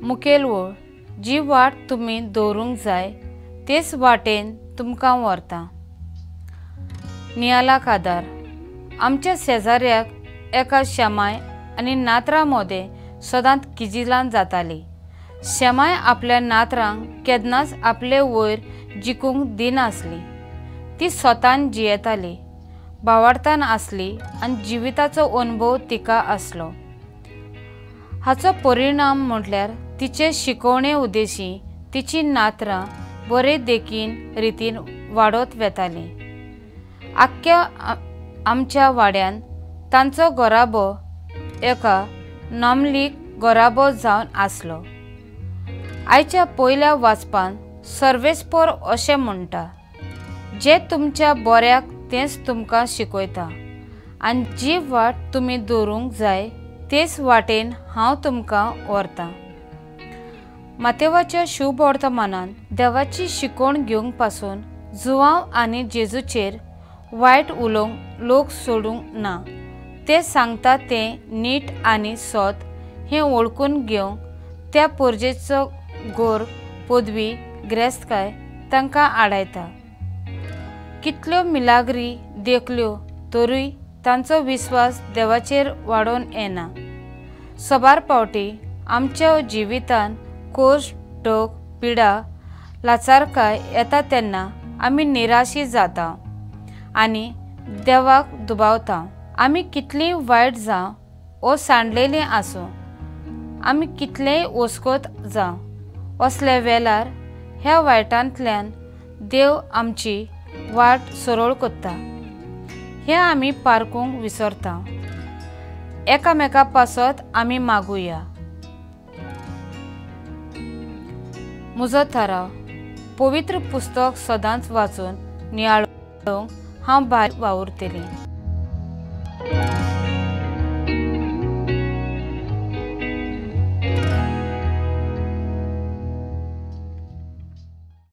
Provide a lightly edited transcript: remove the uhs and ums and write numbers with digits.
मुखेल वळ जी वाट तुम्ही दवरूंक जाय तेच वाटेन तुमकां व्हरता। नियाला कादार आमच्या शेजाऱ्याक एका शेमाय आनी नातरां मोदें सदांच किजिलां जाताली। शेमाय आपल्या नातरांक केन्नाच आपले वयर जिखूंक दिनासली। ती स्वतान जियेताली, भावार्थान आसली आनी जिविताचो अनुभव तिका आसलो। हाचो परिणाम म्हटल्यार तिचे शिकवणे उद्देशी तिची नातरां बरे देखीन रितीन वाडत वेतालीं। आख्ख्या आमच्या वाड्यान तांचो गोराबो एका नामलीक गोराबो जावन आसलो। आयच्या पयल्या वाचपान सर्वेस्पर अशें म्हणटा, जे तुमच्या बऱ्याक तेंच तुमकां शिकयता आनी जी वाट तुमी दवरूंक जाय तेच वाटेन हांव तुमकां व्हरतां। मातेवाच्या शुभ वर्तमानान देवाची शिकवण घेवंक पासून जुवांव आनी जेजूचेर वायट उलोवंक लोक सोडूंक ना। ते सांगता तें नीट आनी सोत हें वळखून घेवंक त्या पोरजेचो गोर पदवी गिरेस्तकाय तांकां आडायता। कितल्यो मिलाग्री देखल्यो तरूय तांचो विस्वास देवाचेर वाडोवन येना। सबार फावटी आमच्या जिवितान कोश्ट, दोग, पिडा, लाचारकाय येता तेन्ना आमी निराशी जाता आनी देवाक दुबावता। आमी कितलीं वायट जावं ओ सांडलेलीं आसूं, आमी कितलेंय ओस्कोत जावं, असल्या वेळार ह्या वायटांतल्यान देव आमची वाट सरळ कोत्ता। हें आमी पारखूंक विसरता। एकामेका पासत आमी मागुया। म्हजो थाराव पवित्र पुस्तक सदांच वाचून नियाळोवंक हांव भायर वावुरतलें।